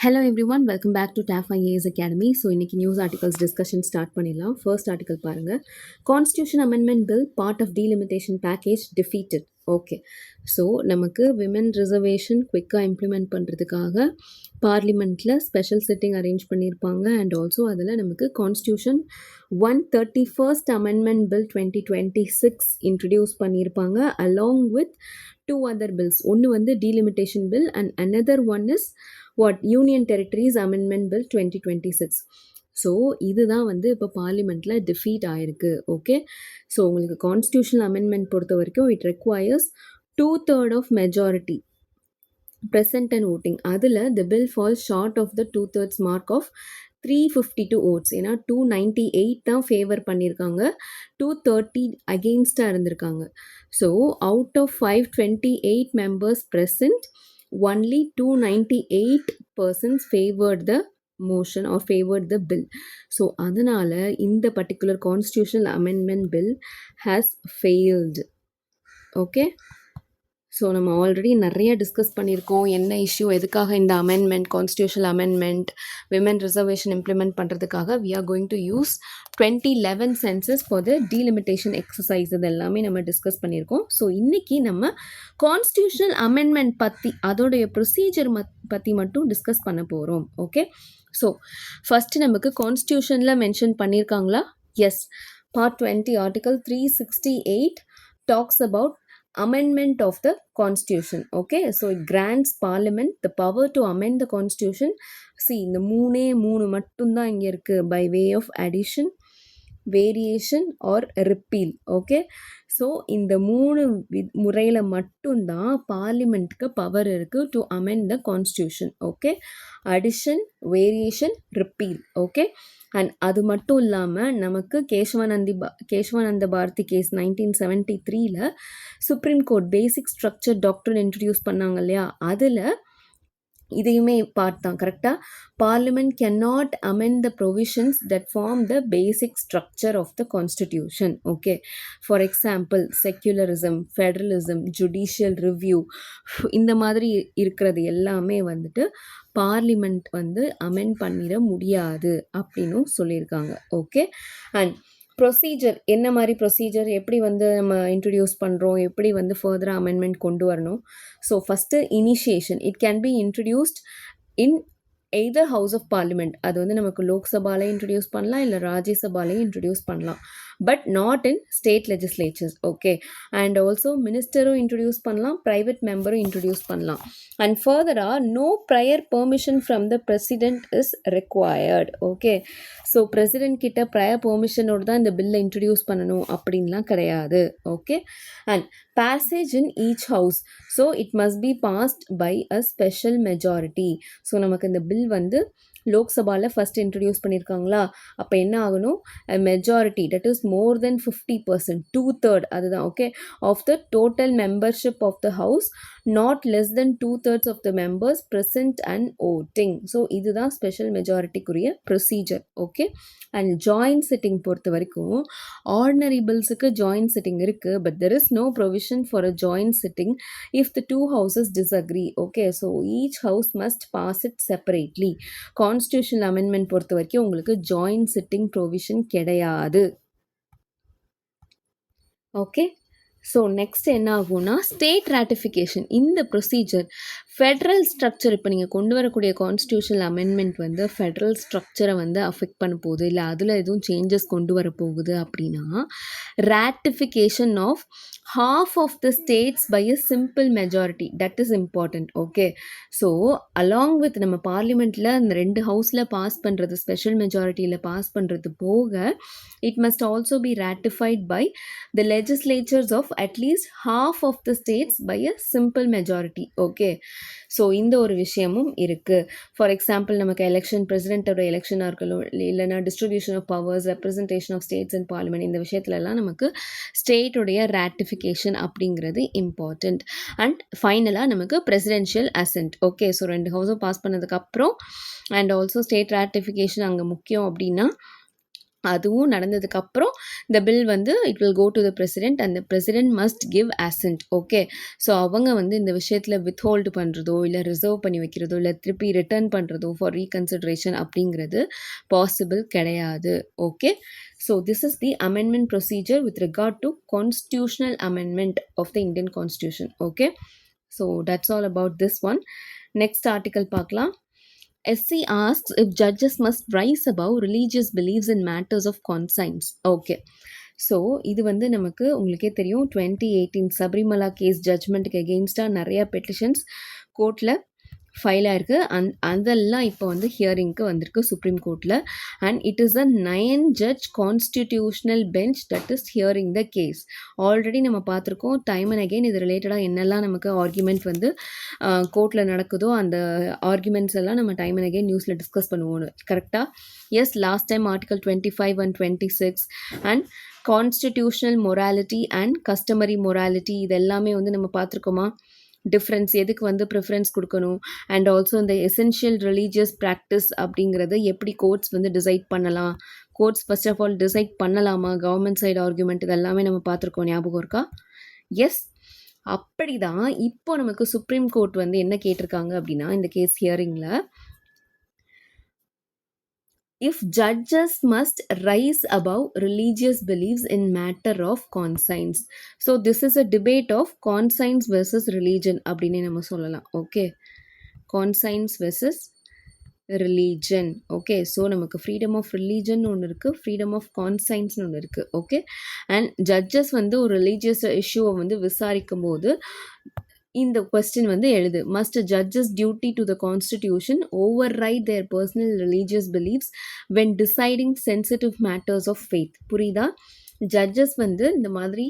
Hello everyone, welcome back to TAF IAS Academy. So இன்னைக்கு news articles discussion start பண்ணிடலாம். First article பாருங்க. Constitution amendment bill part of delimitation package defeated. Okay, so நமக்கு women reservation குவிக்காக implement பண்ணுறதுக்காக பார்லிமெண்ட்டில் special sitting arrange பண்ணியிருப்பாங்க. And also அதில் நமக்கு constitution 131st amendment bill 2026 introduce பண்ணியிருப்பாங்க அலாங் வித் 2 other bills. ஒன்று வந்து delimitation bill and another one is union territories amendment bill 2026. So இதுதான் வந்து இப்போ பார்லிமெண்ட்டில் டிஃபீட் ஆயிருக்கு. ஓகே, ஸோ உங்களுக்கு கான்ஸ்டியூஷனல் அமெண்ட்மெண்ட் பொறுத்த வரைக்கும் it requires 2/3 of majority present and voting. அதில் the bill falls short of the 2/3 mark of 352 votes. ஏன்னா 298 தான் ஃபேவர் பண்ணியிருக்காங்க, 230 அகெயின்ஸ்டாக இருந்திருக்காங்க. So out of 528 members present, only 298 persons favored the motion or favored the bill. So அதனால இந்த particular constitutional amendment bill has failed. Okay, so நம்ம already நிறைய discuss பண்ணியிருக்கோம் என்ன இஷ்யூ, எதுக்காக இந்த amendment, constitutional amendment women reservation implement பண்ணுறதுக்காக we are going to use 2011 census for the delimitation exercise. இது எல்லாமே நம்ம டிஸ்கஸ் பண்ணியிருக்கோம். ஸோ இன்றைக்கி நம்ம கான்ஸ்டியூஷனல் அமெண்ட்மெண்ட் பற்றி அதோடைய ப்ரொசீஜர் பற்றி மட்டும் டிஸ்கஸ் பண்ண போகிறோம். ஓகே, ஸோ ஃபஸ்ட்டு நமக்கு கான்ஸ்டியூஷனில் மென்ஷன் பண்ணியிருக்காங்களா? Yes, part 20 article 368 talks about amendment of the constitution. Okay, so it grants parliament the power to amend the constitution. See, இந்த மூணு மட்டும்தான் இங்கே இருக்குது, by way of addition, variation or repeal. Okay, so இந்த முறையில் மட்டும்தான் பார்லிமெண்ட்டுக்கு பவர் இருக்குது to amend the constitution. Okay, addition, variation, repeal. Okay, and அது மட்டும் இல்லாமல் நமக்கு கேசவானந்த பாரதி கேஸ் 1973ல் supreme court basic structure doctrine introduce பண்ணாங்க இல்லையா, அதில் இதையுமே பார்ட் தான். கரெக்டாக parliament can not amend the provisions that form the basic structure of the constitution. Okay, for example secularism, federalism, judicial review, இந்த மாதிரி இருக்கிறது எல்லாமே வந்துட்டு பார்லிமெண்ட் வந்து அமெண்ட் பண்ணிட முடியாது அப்படின்னும் சொல்லியிருக்காங்க. ஓகே, அண்ட் ப்ரொசீஜர் என்ன மாதிரி ப்ரொசீஜர், எப்படி வந்து நம்ம இன்ட்ரடியூஸ் பண்ணுறோம், எப்படி வந்து ஃபர்தராக அமெண்ட்மெண்ட் கொண்டு வரணும். So first initiation, it can be introduced in either house of parliament. அது வந்து நமக்கு லோக்சபாலையும் இன்ட்ரடியூஸ் பண்ணலாம், இல்லை ராஜ்யசபாலையும் இன்ட்ரடியூஸ் பண்ணலாம், but not in state legislatures. Okay, and also மினிஸ்டரும் இன்ட்ரடியூஸ் பண்ணலாம், ப்ரைவேட் மெம்பரும் இன்ட்ரடியூஸ் பண்ணலாம். அண்ட் ஃபர்தராக no prior permission from the president is required. Okay, so president கிட்ட ப்ரையர் பெர்மிஷனோடு தான் இந்த பில்லை இன்ட்ரடியூஸ் பண்ணணும் அப்படின்லாம் கிடையாது. Okay, and passage in each house, so it must be passed by a special majority. So நமக்கு இந்த பில் வந்து லோக்சபாவில் ஃபஸ்ட் இன்ட்ரடியூஸ் பண்ணியிருக்காங்களா, அப்போ என்ன ஆகணும், majority that is more than 50%, 2/3 அதுதான். Okay, of the total membership of the house, not less than 2/3 of the members present and voting. So இதுதான் ஸ்பெஷல் மெஜாரிட்டிக்குரிய procedure. Okay, and joint sitting பொறுத்த வரைக்கும் ordinary பில்ஸுக்கு ஜாயின்ட் சிட்டிங் இருக்குது, but there is no provision for a joint sitting if the 2 houses disagree. Okay, so each house must pass it separately. Constitutional amendment பொறுத்த வரைக்கும் உங்களுக்கு joint sitting provision கிடையாது. Okay, so next என்ன ஆகும்னா state ratification. இந்த procedure Federal structure, இப்போ நீங்கள் கொண்டு வரக்கூடிய கான்ஸ்டியூஷனல் அமெண்ட்மெண்ட் வந்து ஃபெட்ரல் ஸ்ட்ரக்சரை வந்து அஃபெக்ட் பண்ண போகுது, இல்லை அதில் எதுவும் சேஞ்சஸ் கொண்டு வர போகுது அப்படின்னா ratification of half of the states by a simple majority, that is important. Okay, so along with நம்ம பார்லிமெண்ட்டில் அந்த 2 ஹவுஸில் பாஸ் பண்ணுறது, ஸ்பெஷல் மெஜாரிட்டியில் பாஸ் பண்ணுறது போக, it must also be ratified by the legislatures of at least half of the states by a simple majority. Okay, so இந்த ஒரு விஷயமும் இருக்குது. ஃபார் எக்ஸாம்பிள் நமக்கு எலெக்ஷன், பிரசிடென்ட்டோட எலெக்ஷனாக இருக்கலாம், இல்லைனா distribution of powers, representation of states and parliament, இந்த விஷயத்துலலாம் நமக்கு ஸ்டேட்டுடைய ராட்டிஃபிகேஷன் அப்படிங்கிறது இம்பார்ட்டண்ட். அண்ட் ஃபைனலாக நமக்கு பிரசிடென்ஷியல் அசென்ட். ஓகே, ஸோ 2 ஹவுஸும் பாஸ் பண்ணதுக்கப்புறம் அண்ட் ஆல்சோ ஸ்டேட் ராட்டிஃபிகேஷன் அங்கே முக்கியம் அப்படின்னா அதுவும் நடந்ததுக்கப்புறம் இந்த பில் வந்து it will go to the president and the president must give assent. Okay, so அவங்க வந்து இந்த விஷயத்தில் வித்ஹோல்டு பண்ணுறதோ இல்லை ரிசர்வ் பண்ணி வைக்கிறதோ இல்லை திருப்பி ரிட்டர்ன் பண்ணுறதோ ஃபார் ரீகன்சிடரேஷன் அப்படிங்கிறது பாசிபிள் கிடையாது. Okay, so this is the amendment procedure with regard to constitutional amendment of the Indian constitution. Okay, so that's all about this one. Next article பார்க்கலாம். SC asks if judges must rise above religious beliefs in matters of conscience. Okay, so இது வந்து நமக்கு உங்களுக்கே தெரியும் 2018 Sabarimala case ஜட்ஜ்மெண்ட்டுக்கு எகெயின்ஸ்டாக நிறைய petitions கோர்ட்டில் file ஆயிருக்கு. அதெல்லாம் இப்போ வந்து ஹியரிங்க்கு வந்திருக்கு சுப்ரீம் கோர்ட்டில். And it is a 9 judge constitutional bench that is hearing the case. Already நம்ம பார்த்துருக்கோம் டைம் அண்ட் அகெயின் இது ரிலேட்டடாக என்னெல்லாம் நமக்கு ஆர்குமெண்ட் வந்து கோர்ட்டில் நடக்குதோ அந்த ஆர்குமெண்ட்ஸ் எல்லாம் நம்ம டைம் அண்ட் அகெயின் நியூஸில் டிஸ்கஸ் பண்ணுவோம். கரெக்டாக? Yes, last time article 25 and 26 and constitutional morality and customary morality இது எல்லாமே வந்து நம்ம பார்த்துருக்கோமா? டிஃப்ரென்ஸ் எதுக்கு வந்து ப்ரிஃபரன்ஸ் கொடுக்கணும் அண்ட் ஆல்சோ இந்த எசென்ஷியல் ரிலீஜியஸ் ப்ராக்டிஸ் அப்படிங்கிறத எப்படி கோர்ட்ஸ் வந்து டிசைட் பண்ணலாம், courts first of all decide பண்ணலாமா, கவர்மெண்ட் சைடு ஆர்குமெண்ட் இது எல்லாமே நம்ம பார்த்துருக்கோம். ஞாபகம் இருக்கா? எஸ், அப்படி தான் இப்போ நமக்கு சுப்ரீம் கோர்ட் வந்து என்ன கேட்டிருக்காங்க அப்படின்னா இந்த case ஹியரிங்கில் if judges must rise above religious beliefs in matter of conscience. So this is a debate of conscience versus religion அப்படின்னு நம்ம சொல்லலாம். Okay, conscience versus religion. Okay, so நமக்கு ஃப்ரீடம் ஆஃப் ரிலீஜன் ஒன்று இருக்குது, ஃப்ரீடம் ஆஃப் கான்சைன்ஸ்னு ஒன்று இருக்குது. Okay, and judges வந்து ஒரு ரிலீஜியஸ் இஷ்யூவை வந்து விசாரிக்கும் போது இந்த கொஸ்டின் வந்து எழுது. Must judges duty to the constitution override their personal religious beliefs when deciding sensitive matters of faith. புரியுதா? ஜட்ஜஸ் வந்து இந்த மாதிரி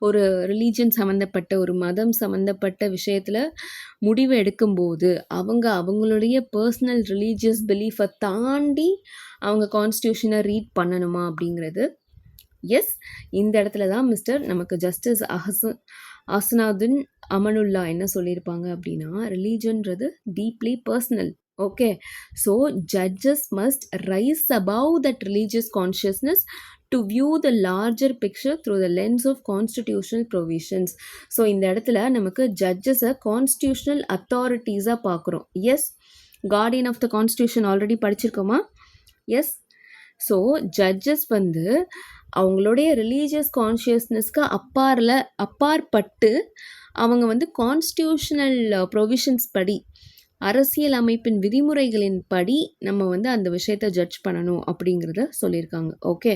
ஒரு ரிலீஜன் சம்மந்தப்பட்ட ஒரு மதம் சம்மந்தப்பட்ட விஷயத்தில் முடிவு எடுக்கும்போது அவங்களுடைய பர்சனல் ரிலீஜியஸ் பிலீஃபை தாண்டி அவங்க கான்ஸ்டியூஷனை ரீட் பண்ணணுமா அப்படிங்கிறது. எஸ், இந்த இடத்துல தான் நமக்கு ஜஸ்டிஸ் அசனாதுன் அமனுல்லா என்ன சொல்லியிருப்பாங்க அப்படின்னா ரிலீஜன்றது deeply personal. Okay, so judges must rise above that religious consciousness to view the larger picture through the lens of constitutional provisions. So இந்த இடத்துல நமக்கு ஜட்ஜஸை கான்ஸ்டியூஷனல் அத்தாரிட்டிஸாக பார்க்குறோம். Yes, guardian of the constitution already படிச்சிருக்கோமா? எஸ், ஸோ ஜட்ஜஸ் வந்து அவங்களுடைய religious கான்ஷியஸ்னஸ்க்கு அப்பாற்பட்டு அவங்க வந்து கான்ஸ்டியூஷனல் ப்ரொவிஷன்ஸ் படி அரசியல் அமைப்பின் விதிமுறைகளின் படி நம்ம வந்து அந்த விஷயத்தை ஜட்ஜ் பண்ணணும் அப்படிங்கிறத சொல்லியிருக்காங்க. Okay,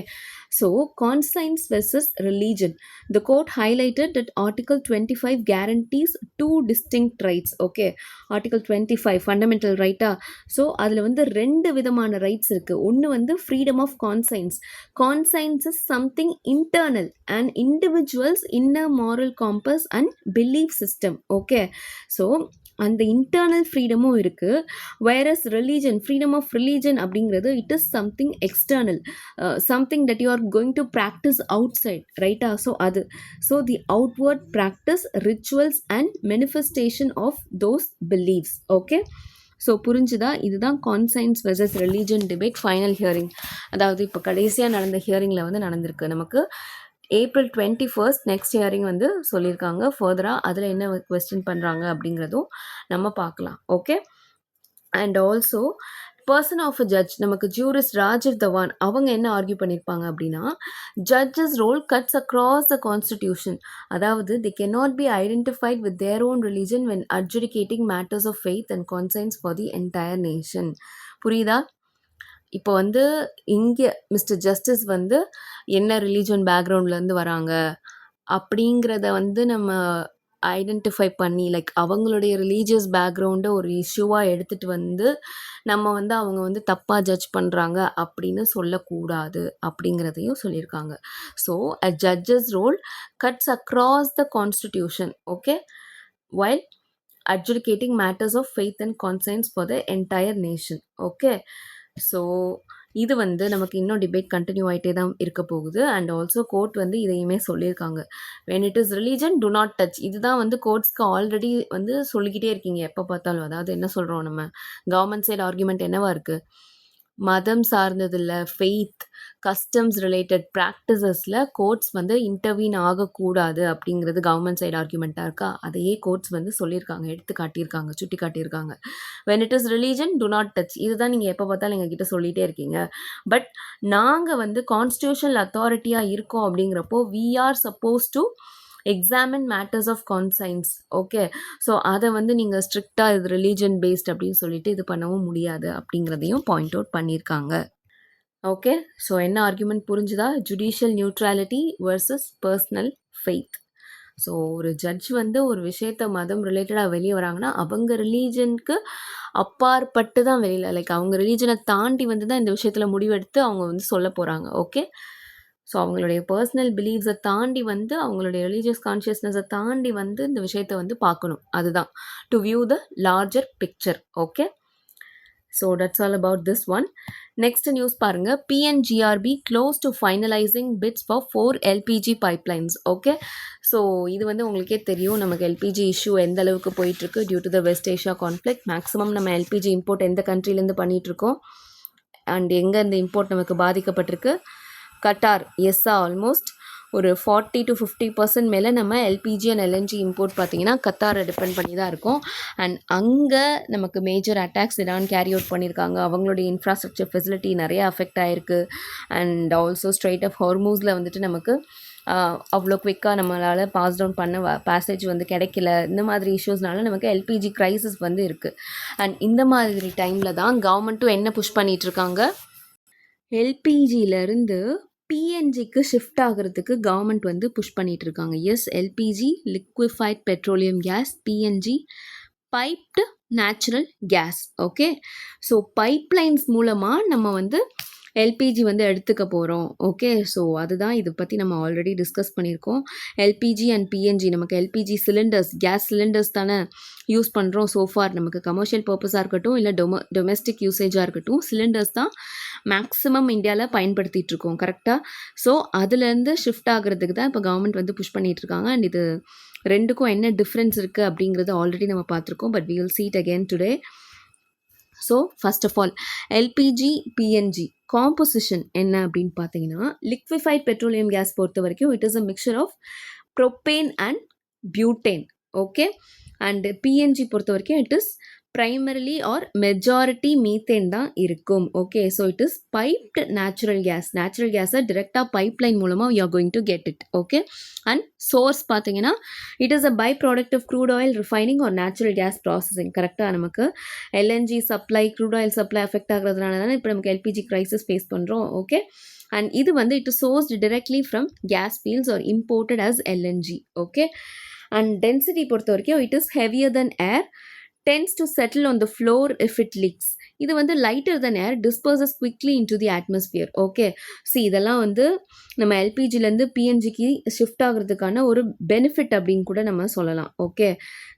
so conscience versus religion. The court highlighted that article 25 guarantees 2 distinct rights. Okay, article 25 fundamental ரைட்டா? ஸோ அதில் வந்து 2 விதமான ரைட்ஸ் இருக்குது. ஒன்று வந்து freedom of conscience. Conscience is something internal and individuals inner moral compass and belief system. Okay, so அந்த internal ஃப்ரீடமும் இருக்குது. Versus religion, freedom of religion அப்படிங்கிறது it is something external, something that you are going to practice outside. ரைட்டா? So the outward practice rituals and manifestation of those beliefs. Okay, so புரிஞ்சுதா? இதுதான் conscience versus religion debate final hearing. அதாவது இப்போ கடைசியாக நடந்த ஹியரிங்கில் வந்து நடந்திருக்கு. நமக்கு April 21st நெக்ஸ்ட் ஹியரிங் வந்து சொல்லியிருக்காங்க. ஃபர்தராக அதில் என்ன கொஸ்டின் பண்ணுறாங்க அப்படிங்கிறதும் நம்ம பார்க்கலாம். Okay, and also person of a judge நமக்கு ஜூரிஸ்ட் ராஜீவ் தவான் அவங்க என்ன ஆர்கியூ பண்ணியிருப்பாங்க அப்படின்னா judges role cuts across the constitution. அதாவது they cannot be identified with their own religion when adjudicating matters of faith and conscience for the entire nation. புரியுதா? இப்போ வந்து இங்கே மிஸ்டர் ஜஸ்டிஸ் வந்து என்ன ரிலீஜன் பேக்ரவுண்ட்லேருந்து வராங்க அப்படிங்கிறத வந்து நம்ம ஐடென்டிஃபை பண்ணி லைக் அவங்களுடைய ரிலீஜியஸ் பேக்ரவுண்டை ஒரு இஷ்யூவாக எடுத்துகிட்டு வந்து நம்ம வந்து அவங்க வந்து தப்பாக ஜட்ஜ் பண்ணுறாங்க அப்படின்னு சொல்லக்கூடாது அப்படிங்கிறதையும் சொல்லியிருக்காங்க. So uh judges role cuts across the constitution. Okay, while adjudicating matters of faith and conscience for the entire nation. Okay, so இது வந்து நமக்கு இன்னும் டிபேட் கண்டினியூ ஆகிட்டே தான் இருக்க போகுது. அண்ட் ஆல்சோ கோர்ட் வந்து இதையுமே சொல்லியிருக்காங்க, when it is religion do not touch. இதுதான் வந்து கோர்ட்ஸ்க்கு ஆல்ரெடி வந்து சொல்லிக்கிட்டே இருக்கீங்க எப்போ பார்த்தாலும். அதாவது என்ன சொல்கிறோம் நம்ம கவர்மெண்ட் சைடு ஆர்குமெண்ட் என்னவா இருக்குது? மதம் சார்ந்தது இல்லை, ஃபெய்த், கஸ்டம்ஸ் ரிலேட்டட் ப்ராக்டிசஸில் கோர்ட்ஸ் வந்து இன்டர்வீன் ஆகக்கூடாது அப்படிங்கிறது கவர்மெண்ட் சைடு ஆர்குமெண்ட்டாக இருக்கா. அதையே கோர்ட்ஸ் வந்து சொல்லியிருக்காங்க, எடுத்து காட்டியிருக்காங்க, சுட்டி காட்டியிருக்காங்க. when it is religion do not touch. இதுதான் நீங்கள் எப்போ பார்த்தாலும் எங்ககிட்ட சொல்லிகிட்டே இருக்கீங்க. பட் நாங்கள் வந்து கான்ஸ்டியூஷனல் அத்தாரிட்டியாக இருக்கோம் அப்படிங்கிறப்போ we are supposed to examine matters of conscience. Okay, so அதை வந்து நீங்கள் ஸ்ட்ரிக்டாக இது ரிலீஜன் பேஸ்ட் அப்படின்னு சொல்லிட்டு இது பண்ணவும் முடியாது அப்படிங்கிறதையும் பாயிண்ட் அவுட் பண்ணியிருக்காங்க. ஓகே, ஸோ என்ன ஆர்குமெண்ட் புரிஞ்சுதா? Judicial neutrality versus personal faith. So ஒரு ஜட்ஜ் வந்து ஒரு விஷயத்த மதம் ரிலேட்டடாக வெளியே வராங்கன்னா அவங்க ரிலீஜனுக்கு அப்பாற்பட்டு தான் வெளியில், லைக் அவங்க ரிலீஜனை தாண்டி வந்து தான் இந்த விஷயத்தில் முடிவெடுத்து அவங்க வந்து சொல்ல போகிறாங்க. ஓகே, ஸோ அவங்களுடைய பர்சனல் பிலீவ்ஸை தாண்டி வந்து அவங்களுடைய ரிலீஜியஸ் கான்ஷியஸ்னஸை தாண்டி வந்து இந்த விஷயத்தை வந்து பார்க்கணும். அதுதான் to view the larger picture. Okay, so that's all about this one. Next news பாருங்க, PNGRB close to finalising bits for 4 LPG pipelines. Okay, so இது வந்து உங்களுக்கே தெரியும் நமக்கு LPG இஷ்யூ எந்த அளவுக்கு போயிட்டுருக்கு due to the West Asia conflict. Maximum நம்ம LPG இம்போர்ட் எந்த கண்ட்ரிலேருந்து பண்ணிகிட்ருக்கோம் அண்ட் எங்கே இந்த இம்போர்ட் நமக்கு பாதிக்கப்பட்டிருக்கு? கட்டார். எஸ்ஸா, ஆல்மோஸ்ட் ஒரு 40 to 50% மேலே நம்ம LPG அண்ட் LNG இம்போர்ட் பார்த்திங்கன்னா கத்தாரை டிபெண்ட் பண்ணி தான் இருக்கும். அண்ட் அங்கே நமக்கு major attacks Iran carry out பண்ணியிருக்காங்க. அவங்களுடைய இன்ஃப்ராஸ்ட்ரக்சர் ஃபெசிலிட்டி நிறைய அஃபெக்ட் ஆகிருக்கு. அண்ட் ஆல்சோ ஸ்ட்ரெயிட் ஆஃப் ஹார்மூஸில் வந்துட்டு நமக்கு அவ்வளோ குவிக்காக நம்மளால் பாஸ் டவுன் பண்ண பேசேஜ் வந்து கிடைக்கல. இந்த மாதிரி இஷ்யூஸ்னால நமக்கு LPG க்ரைசிஸ் வந்து இருக்குது. அண்ட் இந்த மாதிரி டைமில் தான் கவர்மெண்ட்டும் என்ன புஷ் பண்ணிகிட்ருக்காங்க, எல்பிஜியிலேருந்து பிஎன்ஜிக்கு ஷிஃப்ட் ஆகிறதுக்கு கவர்மெண்ட் வந்து புஷ் பண்ணிகிட்டு இருக்காங்க. Yes, LPG liquefied petroleum gas, PNG piped natural gas. Okay, so pipelines மூலமாக நம்ம வந்து எல்பிஜி வந்து எடுத்துக்க போகிறோம். ஓகே, ஸோ அதுதான் இதை பற்றி நம்ம ஆல்ரெடி டிஸ்கஸ் பண்ணியிருக்கோம். எல்பிஜி அண்ட் பிஎன்ஜி, நமக்கு எல்பிஜி சிலிண்டர்ஸ், கேஸ் சிலிண்டர்ஸ் தானே யூஸ் பண்ணுறோம் சோஃபார். நமக்கு கமர்ஷியல் பர்பஸாக இருக்கட்டும் இல்லை டொமெஸ்டிக் யூசேஜாக இருக்கட்டும், சிலிண்டர்ஸ் தான் மேக்ஸிமம் இந்தியாவில் பயன்படுத்திகிட்ருக்கோம். கரெக்டாக? ஸோ அதுலேருந்து ஷிஃப்ட் ஆகிறதுக்கு தான் இப்போ கவர்மெண்ட் வந்து புஷ் பண்ணிகிட்ருக்காங்க. அண்ட் இது ரெண்டுக்கும் என்ன டிஃப்ரென்ஸ் இருக்குது அப்படிங்கிறது ஆல்ரெடி நம்ம பார்த்துருக்கோம். But we will see it again today. So first of all LPG PNG composition என்ன அப்படின்னு பார்த்தீங்கன்னா, லிக்விஃபைட் பெட்ரோலியம் கேஸ் பொறுத்த வரைக்கும் it is a mixture of propane and butane. Okay, and PNG பொறுத்த வரைக்கும் it is primarily or majority methane தான் இருக்கும். Okay, so it is piped natural gas. Natural கேஸை டிரெக்டாக பைப்லைன் மூலமாக you are going to get it. Okay, and source பார்த்தீங்கன்னா it is a by product of crude oil refining or natural gas processing. கரெக்டாக நமக்கு LNG supply, crude oil supply affect ஆகிறதுனால தானே இப்போ நமக்கு எல்பிஜி க்ரைசிஸ் ஃபேஸ் பண்ணுறோம். Okay, and இது வந்து it is sourced directly from gas fields or imported as LNG. Okay, and density பொறுத்த வரைக்கும் it is heavier than air, tends to settle on the floor if it leaks. இது வந்து lighter than air, disperses quickly into the atmosphere. Okay, C இதெல்லாம் வந்து நம்ம எல்பிஜிலேருந்து பிஎன்ஜிக்கு shift ஆகிறதுக்கான ஒரு benefit அப்படின்னு கூட நம்ம சொல்லலாம். ஓகே,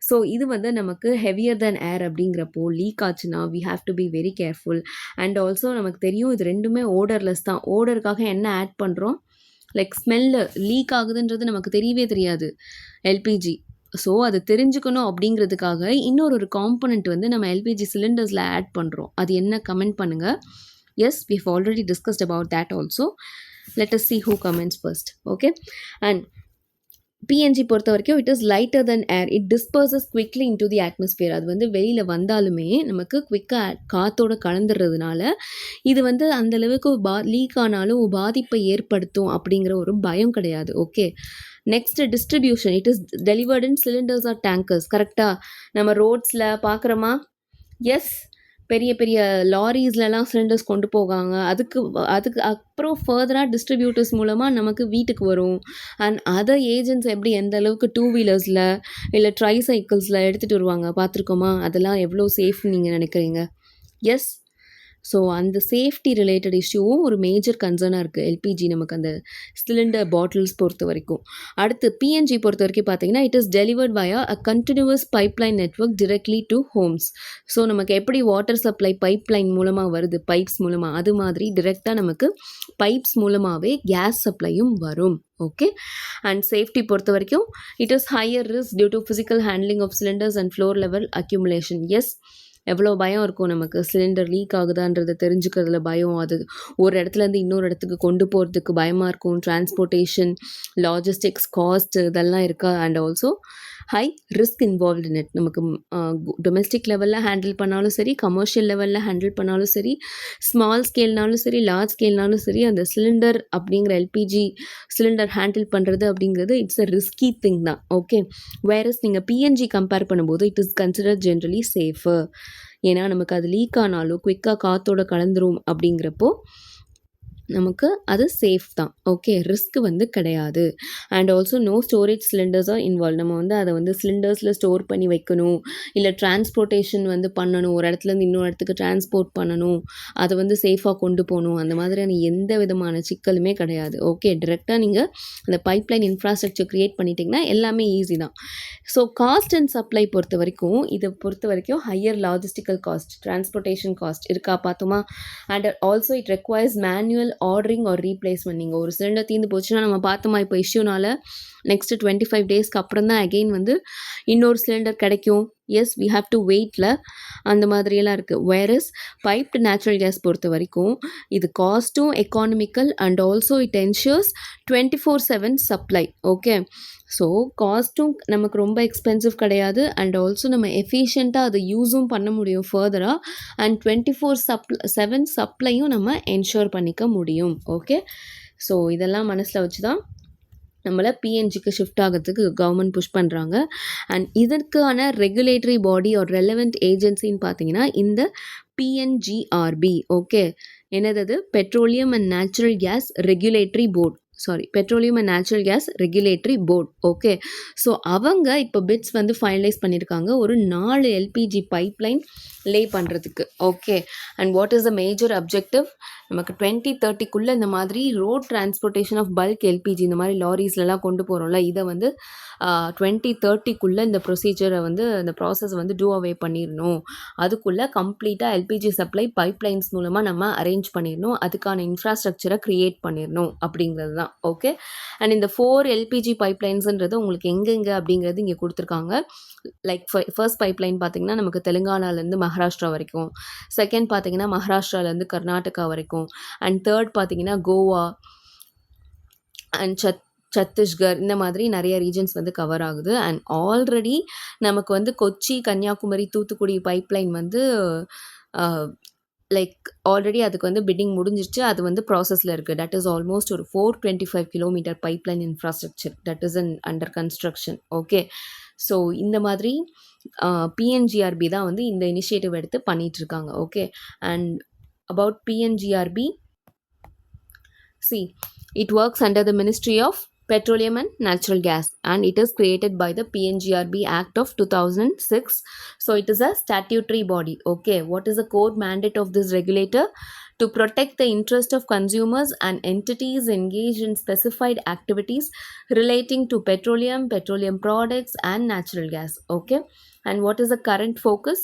ஸோ இது வந்து நமக்கு ஹெவியர் தென் ஏர் அப்படிங்கிறப்போ லீக் ஆச்சுன்னா we have to be very careful. And also நமக்கு தெரியும் இது ரெண்டுமே ஓடர்லெஸ் தான். ஓடருக்காக என்ன ஆட் பண்ணுறோம், லைக் ஸ்மெல்லு லீக் ஆகுதுன்றது நமக்கு தெரியவே தெரியாது எல்பிஜி. ஸோ அது தெரிஞ்சுக்கணும் அப்படிங்கிறதுக்காக இன்னொரு காம்பனண்ட் வந்து நம்ம எல்பிஜி சிலிண்டர்ஸில் ஆட் பண்ணுறோம். அது என்ன, கமெண்ட் பண்ணுங்கள். Yes, we have already discussed about that also. Let us see who comments first. Okay, and PNG பொறுத்த வரைக்கும் it is lighter than air, it disperses quickly into the atmosphere. அது வந்து வெளியில் வந்தாலுமே நமக்கு குவிக்காக காற்றோட கலந்துறதுனால இது வந்து அந்தளவுக்கு லீக் ஆனாலும் பாதிப்பை ஏற்படுத்தும் அப்படிங்கிற ஒரு பயம் கிடையாது. Okay, next distribution, it is delivered in cylinders or tankers. கரெக்டாக நம்ம ரோட்ஸில் பார்க்குறோமா? எஸ், பெரிய பெரிய லாரீஸ்லலாம் சிலிண்டர்ஸ் கொண்டு போகாங்க. அதுக்கு அப்புறம் ஃபர்தராக டிஸ்ட்ரிபியூட்டர்ஸ் மூலமாக நமக்கு வீட்டுக்கு வரும். அண்ட் அதர் ஏஜென்ட்ஸ் எப்படி எந்த அளவுக்கு 2 வீலர்ஸில் இல்லை ட்ரை சைக்கிள்ஸில் எடுத்துகிட்டு வருவாங்க பார்த்துருக்கோமா? அதெல்லாம் எவ்வளோ சேஃப்னு நீங்கள் நினைக்கிறீங்க? எஸ், ஸோ அந்த சேஃப்டி ரிலேட்டட் இஷ்யூவும் ஒரு மேஜர் கன்சர்னாக இருக்குது எல்பிஜி நமக்கு அந்த சிலிண்டர் பாட்டில்ஸ் பொறுத்த வரைக்கும். அடுத்து பிஎன்ஜி பொறுத்த வரைக்கும் பார்த்தீங்கன்னா it is delivered via a continuous pipeline network directly to homes. So நமக்கு எப்படி வாட்டர் சப்ளை பைப்லைன் மூலமாக வருது, பைப்ஸ் மூலமாக, அது மாதிரி டிரெக்டாக நமக்கு பைப்ஸ் மூலமாகவே கேஸ் சப்ளையும் வரும். ஓகே, அண்ட் சேஃப்டி பொறுத்த வரைக்கும் it is higher risk due to physical handling of cylinders and floor level accumulation. Yes, எவ்வளோ பயம் இருக்கும் நமக்கு. சிலிண்டர் லீக் ஆகுதான்றத தெரிஞ்சுக்கிறதுல பயம். அது ஒரு இடத்துலேருந்து இன்னொரு இடத்துக்கு கொண்டு போகிறதுக்கு பயமாக இருக்கும். டிரான்ஸ்போர்ட்டேஷன், லாஜிஸ்டிக்ஸ், காஸ்ட் இதெல்லாம் இருக்கா. And also high risk involved in it. நமக்கு டொமெஸ்டிக் லெவலில் ஹேண்டில் பண்ணாலும் சரி, கமர்ஷியல் லெவலில் ஹேண்டில் பண்ணாலும் சரி, ஸ்மால் ஸ்கேல்னாலும் சரி, லார்ஜ் ஸ்கேல்னாலும் சரி, அந்த சிலிண்டர் அப்படிங்கிற எல்பிஜி சிலிண்டர் ஹேண்டில் பண்ணுறது அப்படிங்கிறது இட்ஸ் அ ரிஸ்கி திங் தான். ஓகே, வேறஸ் நீங்கள் பிஎன்ஜி கம்பேர் பண்ணும்போது it is consider generally safer. ஏன்னா நமக்கு அது லீக் ஆனாலும் குயிக்காக காற்றோட கலந்துரும் அப்படிங்கிறப்போ நமக்கு அது சேஃப் தான். ஓகே, ரிஸ்க் வந்து கிடையாது. And also no storage cylinders or involve. நம்ம வந்து அதை வந்து சிலிண்டர்ஸில் ஸ்டோர் பண்ணி வைக்கணும், இல்லை டிரான்ஸ்போர்ட்டேஷன் வந்து பண்ணணும், ஒரு இடத்துலேருந்து இன்னொரு இடத்துக்கு டிரான்ஸ்போர்ட் பண்ணணும், அதை வந்து சேஃபாக கொண்டு போகணும், அந்த மாதிரியான எந்த விதமான சிக்கலுமே கிடையாது. ஓகே, டிரெக்டாக நீங்கள் அந்த பைப்லைன் இன்ஃப்ராஸ்ட்ரக்சர் க்ரியேட் பண்ணிட்டீங்கன்னா எல்லாமே ஈஸி தான். ஸோ காஸ்ட் அண்ட் சப்ளை பொறுத்த வரைக்கும், இதை பொறுத்த வரைக்கும் higher logistical cost, transportation cost இருக்கா பார்த்தோமா. And also it requires manual ordering or replacement. நீங்கள் ஒரு சிலிண்டர் தீர்ந்து போச்சுன்னா நம்ம பார்த்தோமா இப்போ இஷ்யூனால நெக்ஸ்ட் 25 டேஸ்க்கு அப்புறம் தான் அகெயின் வந்து இன்னொரு சிலிண்டர் கிடைக்கும். எஸ், வி ஹாவ் டு வெயிட்ல அந்த மாதிரியெல்லாம் இருக்குது. வேரஸ் பைப்டு நேச்சுரல் கேஸ் பொறுத்த வரைக்கும் இது காஸ்ட்டும் economical and also it ensures 24/7 supply. Okay, so காஸ்ட்டும் நமக்கு ரொம்ப எக்ஸ்பென்சிவ் கிடையாது. அண்ட் ஆல்சோ நம்ம எஃபிஷியண்ட்டாக அதை யூஸும் பண்ண முடியும் ஃபர்தராக. அண்ட் 24/7 சப்ளையும் நம்ம என்ஷூர் பண்ணிக்க முடியும். ஓகே, ஸோ இதெல்லாம் மனசில் வச்சு தான் நம்மளை பிஎன்ஜிக்கு ஷிஃப்ட் ஆகிறதுக்கு கவர்மெண்ட் புஷ் பண்ணுறாங்க. அண்ட் இதற்கான ரெகுலேட்டரி பாடி ஒரு ரெலவெண்ட் ஏஜென்சின்னு பார்த்தீங்கன்னா இந்த பிஎன்ஜிஆர்பி. ஓகே, என்னது? Petroleum and natural gas regulatory board. Petroleum and natural gas regulatory board. Okay, so அவங்க இப்போ பிட்ஸ் வந்து ஃபைனலைஸ் பண்ணியிருக்காங்க ஒரு 4 எல்பிஜி பைப்லைன் லே பண்ணுறதுக்கு. Okay, and what is the major objective? நமக்கு 2030க்குள்ளே இந்த மாதிரி road transportation of bulk LPG இந்த மாதிரி லாரிஸ்லலாம் கொண்டு போகிறோம்ல, இதை வந்து 2030க்குள்ளே இந்த ப்ரொசீஜரை வந்து இந்த ப்ராசஸ் வந்து டூ அவே பண்ணிடணும். அதுக்குள்ளே கம்ப்ளீட்டாக எல்பிஜி சப்ளை பைப்லைன்ஸ் மூலமாக நம்ம அரேஞ்ச் பண்ணிடணும். அதுக்கான இன்ஃப்ராஸ்ட்ரக்சரை க்ரியேட் பண்ணிடணும் அப்படிங்கிறது தான். ஓகே, அண்ட் இந்த 4 எல்பிஜி பைப்லைன்ஸுன்றது உங்களுக்கு எங்கெங்கே அப்படிங்கிறது இங்கே கொடுத்துருக்காங்க. லைக் ஃபர்ஸ்ட் பைப்லைன் பார்த்தீங்கன்னா நமக்கு தெலுங்கானாலேருந்து மகாராஷ்டிரா வரைக்கும், செகண்ட் பார்த்தீங்கன்னா மகாராஷ்டிராலேருந்து கர்நாடகா வரைக்கும், அண்ட் தேர்ட் பார்த்தீங்கன்னா கோவா அண்ட் சத்தீஸ்கர், இந்த மாதிரி நிறைய ரீஜன்ஸ் வந்து கவர் ஆகுது. அண்ட் ஆல்ரெடி நமக்கு வந்து கொச்சி, கன்னியாகுமரி, தூத்துக்குடி பைப்லைன் வந்து லைக் ஆல்ரெடி அதுக்கு வந்து பிட்டிங் முடிஞ்சிருச்சு. அது வந்து ப்ராசஸில் இருக்குது. தட் இஸ் ஆல்மோஸ்ட் ஒரு 425 kilometre pipeline infrastructure that is under construction. Okay, so இந்த மாதிரி பிஎன்ஜிஆர்பி தான் வந்து இந்த இனிஷியேட்டிவ் எடுத்து பண்ணிகிட்ருக்காங்க. Okay, and about பிஎன்ஜிஆர்பி, see, it works under the Ministry of Petroleum and Natural Gas, and it is created by the PNGRB Act of 2006. So it is a statutory body. Okay, what is the core mandate of this regulator? To protect the interest of consumers and entities engaged in specified activities relating to petroleum, petroleum products and natural gas. Okay, and what is the current focus?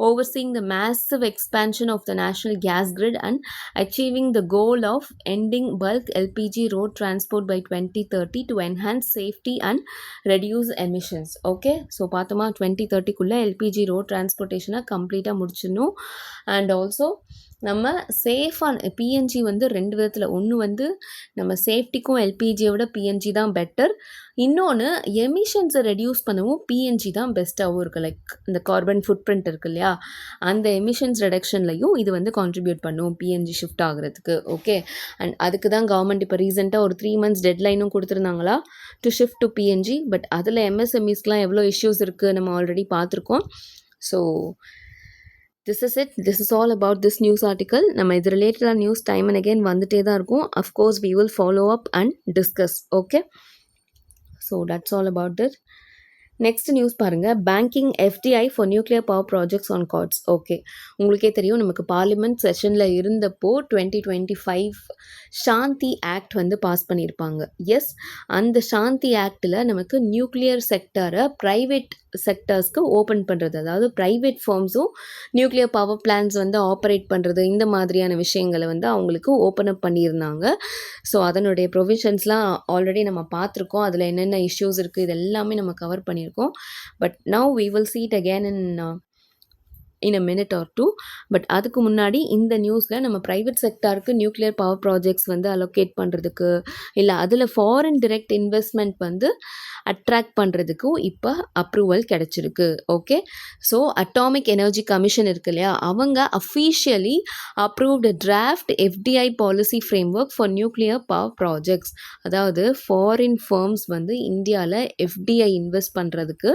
Overseeing the massive expansion of the national gas grid and achieving the goal of ending bulk LPG road transport by 2030 to enhance safety and reduce emissions. Okay, so பார்த்தோமா 2030க்குள்ளே LPG road டிரான்ஸ்போர்ட்டேஷனை கம்ப்ளீட்டாக முடிச்சிடணும். And also நம்ம சேஃபான PNG வந்து 2 விதத்தில், ஒன்று வந்து நம்ம சேஃப்டிக்கும் எல்பிஜியை விட பிஎன்ஜி தான் பெட்டர், இன்னொன்று எமிஷன்ஸை ரெடியூஸ் பண்ணவும் பிஎன்ஜி தான் பெஸ்ட்டாகவும் இருக்குது. லைக் இந்த கார்பன் ஃபுட் பிரிண்ட் இருக்கு இல்லையா, அந்த எமிஷன்ஸ் ரெடக்ஷன்லையும் இது வந்து கான்ட்ரிபியூட் பண்ணும் பிஎன்ஜி ஷிஃப்ட் ஆகிறதுக்கு. ஓகே, அண்ட் அதுக்கு தான் கவர்மெண்ட் இப்போ ரீசெண்டாக ஒரு 3 months டெட்லைனும் கொடுத்துருந்தாங்களா to shift to PNG. But அதில் எம்எஸ்எம்இஸ்க்கெலாம் எவ்வளோ இஷ்யூஸ் இருக்குது நம்ம ஆல்ரெடி பார்த்துருக்கோம். So this is it. This is all about this news article. நம்ம இது ரிலேட்டடாக நியூஸ் டைம் அண்ட் அகெயின் வந்துட்டே தான் இருக்கும். Of course we will follow up and discuss. Okay, so that's all about it. Next news பாருங்கள், banking FDI for nuclear power projects on cards. Okay, உங்களுக்கே தெரியும் நமக்கு பார்லிமெண்ட் செஷனில் இருந்தப்போ 2025 சாந்தி ஆக்ட் வந்து பாஸ் பண்ணியிருப்பாங்க. எஸ், அந்த சாந்தி ஆக்டில் நமக்கு நியூக்ளியர் செக்டரை ப்ரைவேட் செக்டர்ஸ்க்கு ஓப்பன் பண்ணுறது, அதாவது ப்ரைவேட் ஃபார்ம்ஸும் நியூக்ளியர் பவர் பிளான்ஸ் வந்து ஆப்ரேட் பண்ணுறது, இந்த மாதிரியான விஷயங்களை வந்து அவங்களுக்கு ஓப்பன் அப் பண்ணியிருந்தாங்க. ஸோ அதனுடைய ப்ரொவிஷன்ஸ்லாம் ஆல்ரெடி நம்ம பார்த்துருக்கோம். அதில் என்னென்ன இஷ்யூஸ் இருக்குது இது எல்லாமே நம்ம கவர் பண்ணியிருக்கோம். But now we will see it again in in a minute or two. But அதுக்கு முன்னாடி இந்த நியூஸில் நம்ம ப்ரைவேட் செக்டாருக்கு நியூக்ளியர் பவர் ப்ராஜெக்ட்ஸ் வந்து அலோகேட் பண்ணுறதுக்கு இல்லை அதில் ஃபாரின் டிரெக்ட் இன்வெஸ்ட்மெண்ட் வந்து அட்ராக்ட் பண்ணுறதுக்கும் இப்போ அப்ரூவல் கிடச்சிருக்கு. Okay, so atomic energy commission இருக்கு இல்லையா, அவங்க officially approved draft FDI policy framework for nuclear power projects. அதாவது ஃபாரின் ஃபர்ம்ஸ் வந்து இந்தியாவில் எஃப்டிஐ இன்வெஸ்ட் பண்ணுறதுக்கு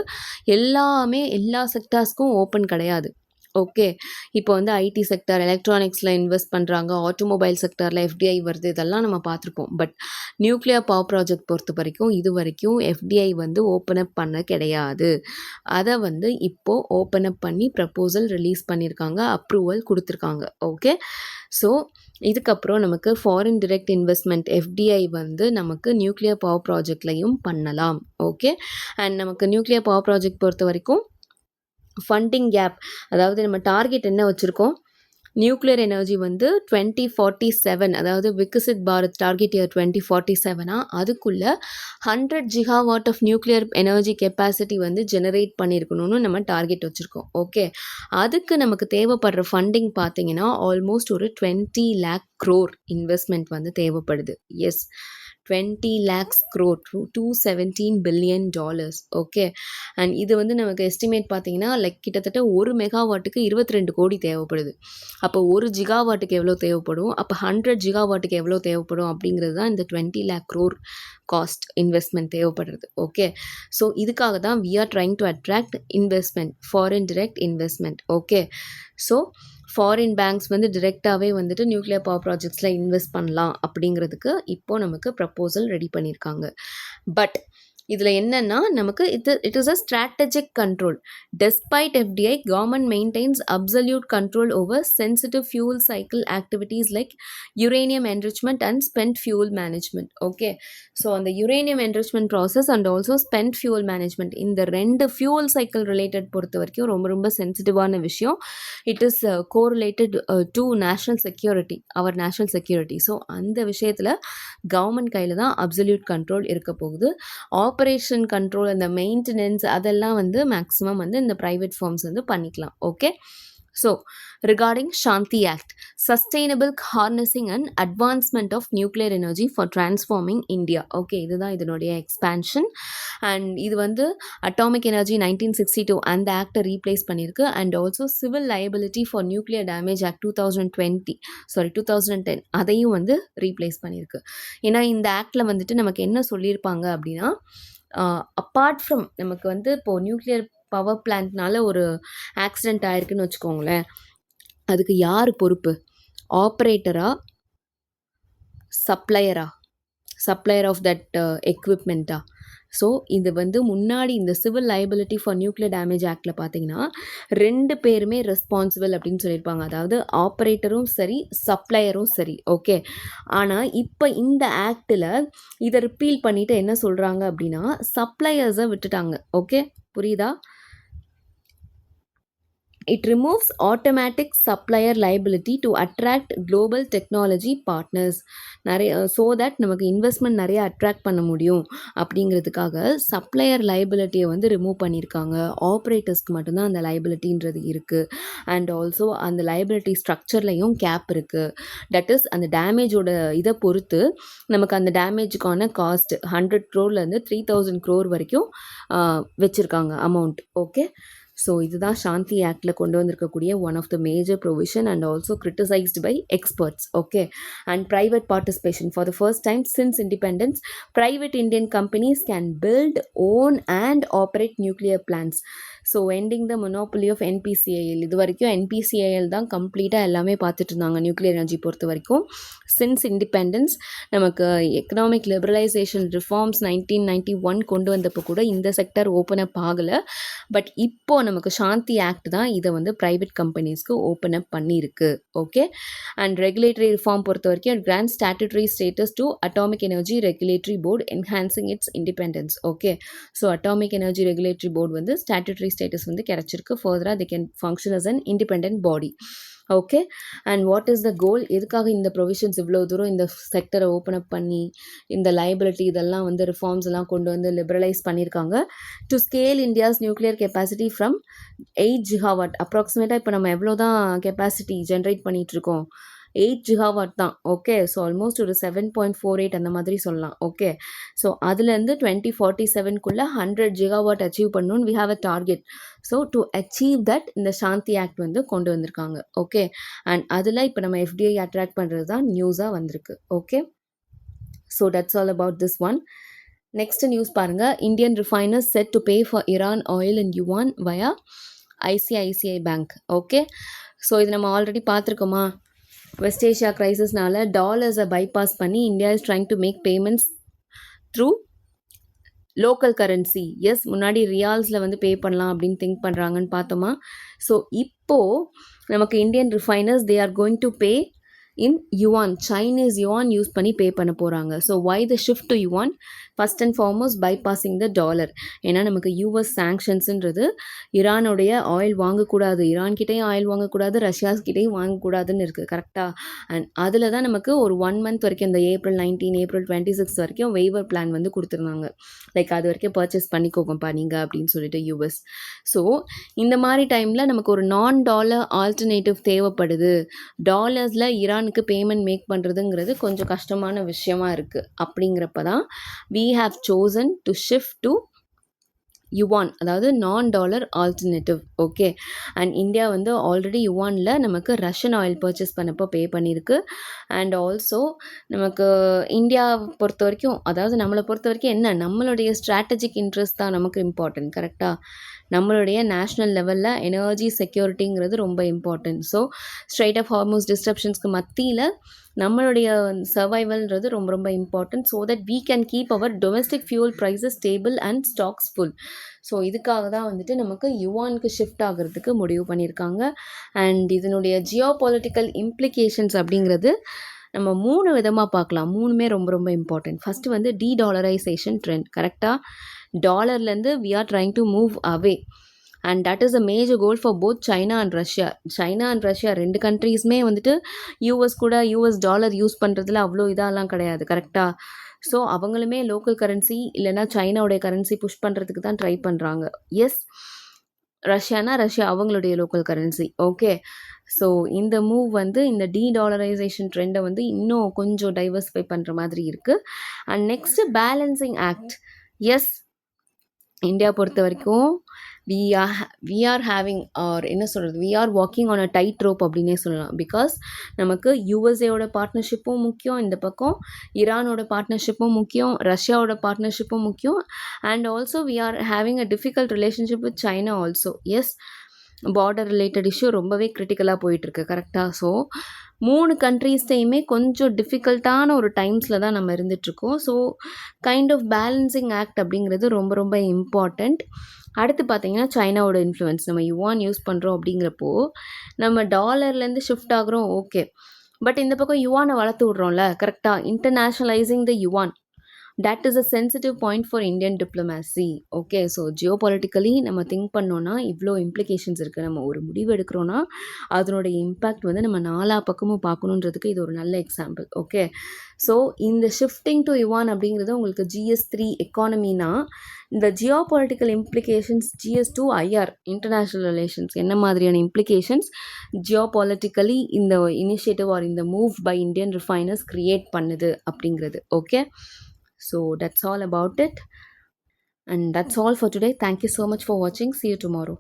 எல்லா செக்டார்ஸ்க்கும் ஓப்பன் கிடையாது. ஓகே, இப்போ வந்து ஐடி செக்டார், எலக்ட்ரானிக்ஸில் இன்வெஸ்ட் பண்ணுறாங்க, ஆட்டோமொபைல் செக்டாரில் எஃப்டிஐ வருது, இதெல்லாம் நம்ம பார்த்துருப்போம். பட் நியூக்ளியர் பவர் ப்ராஜெக்ட் பொறுத்த வரைக்கும் இது வரைக்கும் எஃப்டிஐ வந்து ஓப்பன் அப் பண்ண கிடையாது. அதை வந்து இப்போது ஓப்பன் அப் பண்ணி ப்ரப்போசல் ரிலீஸ் பண்ணியிருக்காங்க, அப்ரூவல் கொடுத்துருக்காங்க. ஓகே, ஸோ இதுக்கப்புறம் நமக்கு ஃபாரின் டிரெக்ட் இன்வெஸ்ட்மெண்ட் எஃப்டிஐ வந்து நமக்கு நியூக்ளியர் பவர் ப்ராஜெக்ட்லையும் பண்ணலாம். ஓகே, அண்ட் நமக்கு நியூக்ளியர் பவர் ப்ராஜெக்ட் பொறுத்த வரைக்கும் ஃபண்டிங் கேப், அதாவது நம்ம டார்கெட் என்ன வச்சுருக்கோம், நியூக்ளியர் எனர்ஜி வந்து 2047, அதாவது விகசித் பாரத் டார்கெட் இயர் 2047 அதுக்குள்ளே 100 GW of nuclear energy capacity வந்து ஜெனரேட் பண்ணியிருக்கணும்னு நம்ம டார்கெட் வச்சுருக்கோம். ஓகே, அதுக்கு நமக்கு தேவைப்படுற ஃபண்டிங் பார்த்தீங்கன்னா ஆல்மோஸ்ட் ஒரு 20 lakh crore இன்வெஸ்ட்மெண்ட் வந்து தேவைப்படுது. Yes, 20 lakhs crore, $217 billion. Okay, and இது வந்து நமக்கு எஸ்டிமேட் பார்த்தீங்கன்னா லைக் கிட்டத்தட்ட 1 மெகாவாட்டுக்கு 22 கோடி தேவைப்படுது. அப்போ 1 ஜிகாவாட்டுக்கு எவ்வளோ தேவைப்படும், அப்போ 100 ஜிகாவாட்டுக்கு எவ்வளோ தேவைப்படும் அப்படிங்கிறது தான் இந்த 20 lakh crore காஸ்ட் இன்வெஸ்ட்மெண்ட் தேவைப்படுறது. ஓகே, ஸோ இதுக்காக தான் we are trying to attract investment, foreign direct investment. Okay, so foreign banks வந்து டிரெக்டாகவே வந்துட்டு நியூக்ளியர் பவர் ப்ராஜெக்ட்ஸில் இன்வெஸ்ட் பண்ணலாம் அப்படிங்கிறதுக்கு இப்போது நமக்கு ப்ரப்போசல் ரெடி பண்ணியிருக்காங்க. பட் இதில் என்னென்னா நமக்கு it is a strategic control. Despite FDI, government maintains absolute control over sensitive fuel cycle activities like uranium enrichment and spent fuel management. Okay, so அந்த uranium enrichment process and also spent fuel management, இந்த 2 fuel cycle related பொறுத்த வரைக்கும் ரொம்ப சென்சிட்டிவான விஷயம். It is correlated to national security, our national security. So அந்த விஷயத்தில் government கையில் தான் அப்சல்யூட் கண்ட்ரோல் இருக்க போகுது. ஆப்ரேஷன் கண்ட்ரோல், அந்த மெயின்டெனன்ஸ் அதெல்லாம் வந்து மேக்ஸிமம் வந்து இந்த ப்ரைவேட் ஃபார்ம்ஸ் வந்து பண்ணிக்கலாம். Okay, so regarding Shanti act, sustainable harnessing and advancement of nuclear energy for transforming India. Okay, இதுதான் இதனுடைய எக்ஸ்பேன்ஷன். அண்ட் இது வந்து அட்டாமிக் எனர்ஜி 1962 அந்த ஆக்டை ரீப்ளேஸ் பண்ணியிருக்கு. And also civil liability for nuclear damage act 2010 அதையும் வந்து ரீப்ளேஸ் பண்ணியிருக்கு. ஏன்னா இந்த ஆக்டில் வந்துட்டு நமக்கு என்ன சொல்லியிருப்பாங்க அப்படின்னா, அப்பார்ட் ஃப்ரம் நமக்கு வந்து இப்போது நியூக்ளியர் பவர் பிளான்ட்னால ஒரு ஆக்சிடெண்ட் ஆயிருக்குன்னு வச்சுக்கோங்களேன், அதுக்கு யார் பொறுப்பு, ஆப்ரேட்டரா, சப்ளையர் ஆஃப் தட் எக்விப்மெண்ட்டா? ஸோ இது வந்து முன்னாடி இந்த civil liability for nuclear damage ஆக்டில் பார்த்தீங்கன்னா 2 பேருமே ரெஸ்பான்சிபிள் அப்படின்னு சொல்லியிருப்பாங்க, அதாவது ஆப்ரேட்டரும் சரி சப்ளையரும் சரி. ஓகே, ஆனால் இப்போ இந்த ஆக்டில் இதை ரிப்பீல் பண்ணிவிட்டு என்ன சொல்கிறாங்க அப்படின்னா சப்ளையர்ஸை விட்டுட்டாங்க. ஓகே, புரியுதா? It removes automatic supplier liability to attract global technology partners. So that நமக்கு இன்வெஸ்ட்மெண்ட் நிறைய அட்ராக்ட் பண்ண முடியும் அப்படிங்கிறதுக்காக சப்ளையர் லைபிலிட்டியை வந்து ரிமூவ் பண்ணியிருக்காங்க. ஆப்ரேட்டர்ஸ்க்கு மட்டும்தான் அந்த லைபிலிட்டின்றது இருக்குது. அண்ட் ஆல்சோ அந்த லைபிலிட்டி ஸ்ட்ரக்சர்லையும் கேப் இருக்குது. தட் இஸ் அந்த டேமேஜோட இதை பொறுத்து நமக்கு அந்த டேமேஜுக்கான காஸ்ட் 100 crore-லேருந்து 3000 crore வரைக்கும் வச்சுருக்காங்க அமௌண்ட். ஓகே, ஸோ இதுதான் சாந்தி ஆக்டில் கொண்டு வந்திருக்கக்கூடிய one of the major provision and also criticised by experts. Okay, and private participation for the first time since independence, private Indian companies can build, own and operate nuclear plants. So ending the monopoly of NPCIL. இது வரைக்கும் NPCIL தான் கம்ப்ளீட்டாக எல்லாமே பார்த்துட்டு இருந்தாங்க nuclear energy பொறுத்த வரைக்கும். Since independence நமக்கு எக்கனாமிக் லிபரலைசேஷன் ரிஃபார்ம்ஸ் 1991 கொண்டு வந்தப்போ கூட இந்த செக்டர் ஓப்பன் அப் ஆகலை. பட் இப்போ நமக்கு சாந்தி ஆக்ட் தான் இதை வந்து ப்ரைவேட் கம்பெனிஸ்க்கு ஓப்பன் அப் பண்ணியிருக்கு. ஓகே, அண்ட் ரெகுலேட்டரி ரிஃபார்ம் பொறுத்த வரைக்கும் grant statutory status to atomic energy regulatory board enhancing its independence. Okay, so atomic energy regulatory board வந்து ஸ்டாட்யூட்டரி ஸ்டேட்டஸ் வந்து கிடைச்சிருக்கு. ஃபர்தராக they can function as an independent body. Okay. And what is the goal? எதுக்காக இந்த provisions இவ்வளோ தூரம் இந்த செக்டரை open up பண்ணி இந்த லைபிலிட்டி இதெல்லாம் வந்து ரிஃபார்ம்ஸ் எல்லாம் கொண்டு வந்து லிபரலைஸ் பண்ணியிருக்காங்க. To scale India's nuclear capacity from 8 gigawatt. அப்ராக்சிமேட்டாக இப்போ நம்ம எவ்வளோ தான் கெப்பாசிட்டி ஜென்ரேட் பண்ணிகிட்ருக்கோம்? 8 ஜிகாவாட் தான். ஓகே. ஸோ ஆல்மோஸ்ட் ஒரு 7.48 அந்த மாதிரி சொல்லலாம். ஓகே. ஸோ அதுலேருந்து 2047க்குள்ளே 100 ஜிகாவாட் அச்சீவ் பண்ணணும்னு we have a target. So to achieve that இந்த சாந்தி ஆக்ட் வந்து கொண்டு வந்திருக்காங்க. ஓகே. அண்ட் அதில் இப்போ நம்ம எஃப்டிஐ அட்ராக்ட் பண்ணுறது தான் நியூஸாக வந்திருக்கு. Okay. So that's all about this one. Next news பாருங்க. Indian refiners set to pay for Iran oil in yuan via ICICI bank. Okay. So இது நம்ம ஆல்ரெடி பார்த்துருக்கோமா? வெஸ்ட் ஏஷியா கிரைசிஸ்னால டாலர்ஸை பைபாஸ் பண்ணி India is trying to make payments through local currency. Yes, முன்னாடி ரியால்ஸில் வந்து பே பண்ணலாம் அப்படின்னு திங்க் பண்ணுறாங்கன்னு பார்த்தோமா? ஸோ இப்போது நமக்கு Indian refiners they are going to pay in yuan, Chinese yuan use பண்ணி பே பண்ண போகிறாங்க. So why the shift to yuan? First and foremost bypassing the dollar. ஏன்னா நமக்கு யூஎஸ் சாங்ஷன்ஸுன்றது ஈரானுடைய ஆயில் வாங்கக்கூடாது, ஈரான்கிட்டையும் ஆயில் வாங்கக்கூடாது, ரஷ்யாஸ்கிட்டையும் வாங்கக்கூடாதுன்னு இருக்குது. கரெக்டாக? அண்ட் அதில் தான் நமக்கு ஒரு 1 மந்த் வரைக்கும் இந்த ஏப்ரல் 19 ஏப்ரல் 26 வரைக்கும் வெய்வர் பிளான் வந்து கொடுத்துருந்தாங்க. லைக் அது வரைக்கும் பர்ச்சேஸ் பண்ணிக்கோங்கப்பா நீங்கள் அப்படின்னு சொல்லிட்டு யூஎஸ். ஸோ இந்த மாதிரி டைமில் நமக்கு ஒரு நான் டாலர் ஆல்டர்னேட்டிவ் தேவைப்படுது. டாலர்ஸில் ஈரானுக்கு பேமெண்ட் மேக் பண்ணுறதுங்கிறது கொஞ்சம் கஷ்டமான விஷயமா இருக்குது. அப்படிங்கிறப்ப தான் we have chosen to shift to yuan, அதாவது non dollar alternative. Okay. And India வந்து ஆல்ரெடி யுவானில் நமக்கு ரஷ்யன் ஆயில் பர்ச்சேஸ் பண்ணப்போ பே பண்ணியிருக்கு. அண்ட் ஆல்சோ நமக்கு இந்தியா பொறுத்த வரைக்கும், அதாவது நம்மளை பொறுத்த வரைக்கும் என்ன, நம்மளுடைய ஸ்ட்ராட்டஜிக் இன்ட்ரெஸ்ட் தான் நமக்கு இம்பார்ட்டன்ட். கரெக்டாக? நம்மளுடைய நேஷ்னல் லெவலில் எனர்ஜி செக்யூரிட்டிங்கிறது ரொம்ப important. So strait of Hormuz டிஸ்ட்ரப்ஷன்ஸ்க்கு மத்தியில் நம்மளுடைய சர்வைவல்ன்றது ரொம்ப ரொம்ப important. So that we can keep our domestic fuel prices stable and stocks full. So இதுக்காக தான் வந்துட்டு நமக்கு யுவானுக்கு ஷிஃப்ட் ஆகிறதுக்கு முடிவு பண்ணியிருக்காங்க. அண்ட் இதனுடைய ஜியோ பொலிட்டிக்கல் இம்ப்ளிகேஷன்ஸ் அப்படிங்கிறது நம்ம 3 விதமாக பார்க்கலாம். 3மே ரொம்ப ரொம்ப இம்பார்ட்டன்ட். ஃபஸ்ட்டு வந்து டீடாலரைசேஷன் ட்ரெண்ட். கரெக்டாக? டாலர்லேருந்து we are trying to move away and that is a major goal for both China and Russia. China and Russia 2 கண்ட்ரீஸுமே வந்துட்டு யூஎஸ் கூட யூஎஸ் டாலர் யூஸ் பண்ணுறதுல அவ்வளோ இதெல்லாம் கிடையாது. கரெக்டாக? ஸோ அவங்களுமே லோக்கல் கரன்சி இல்லைனா சைனாவுடைய கரன்சி புஷ் பண்ணுறதுக்கு தான் ட்ரை பண்ணுறாங்க. எஸ், ரஷ்யானா ரஷ்யா அவங்களுடைய லோக்கல் கரன்சி. ஓகே. ஸோ இந்த மூவ் வந்து இந்த டீடாலரைசேஷன் ட்ரெண்டை வந்து இன்னும் கொஞ்சம் டைவர்சிஃபை பண்ணுற மாதிரி இருக்குது. And next balancing act. Yes, India பொறுத்த வரைக்கும் we are having ஆர் என்ன சொல்கிறது, we are walking on a tight rope அப்படின்னே சொல்லலாம். பிகாஸ் நமக்கு யூஎஸ்ஏவோட பார்ட்னர்ஷிப்பும் முக்கியம், இந்த பக்கம் ஈரானோட பார்ட்னர்ஷிப்பும் முக்கியம், ரஷ்யாவோட பார்ட்னர்ஷிப்பும் முக்கியம். And also we are having a difficult relationship with China also. Yes, border related issue ரொம்பவே கிரிட்டிக்கலாக போயிட்டுருக்கு. கரெக்டாக? ஸோ 3 கண்ட்ரீஸ்டையுமே கொஞ்சம் டிஃபிகல்ட்டான ஒரு டைம்ஸில் தான் நம்ம இருந்துகிட்ருக்கோம். So kind of balancing act அப்படிங்கிறது ரொம்ப ரொம்ப இம்பார்ட்டண்ட். அடுத்து பார்த்திங்கன்னா சைனாவோட இன்ஃப்ளூயன்ஸ். நம்ம யுவான் யூஸ் பண்ணுறோம் அப்படிங்கிறப்போ நம்ம டாலர்லேருந்து ஷிஃப்ட் ஆகுறோம். ஓகே. பட் இந்த பக்கம் யுவானை வளர்த்து விட்றோம்ல. கரெக்டாக? Internationalising the yuan. That is a sensitive point for Indian diplomacy. Okay. So geopolitically நம்ம திங்க் பண்ணோன்னா இவ்வளோ இம்ப்ளிகேஷன்ஸ் இருக்குது. நம்ம ஒரு முடிவு எடுக்கிறோன்னா அதனுடைய இம்பேக்ட் வந்து நம்ம 4 பக்கமும் பார்க்கணுன்றதுக்கு இது ஒரு நல்ல எக்ஸாம்பிள். ஓகே. ஸோ இந்த ஷிஃப்டிங் டு யுவான் அப்படிங்கிறது உங்களுக்கு GS3 எக்கானமினா இந்த geopolitical implications GS2 IR international relations என்ன மாதிரியான இம்ப்ளிகேஷன்ஸ் ஜியோ பொலிட்டிக்கலி இந்த இனிஷியேட்டிவ் ஆர் இந்த move by Indian refiners create பண்ணுது அப்படிங்கிறது. Okay. So that's all about it, and that's all for today. Thank you so much for watching. See you tomorrow.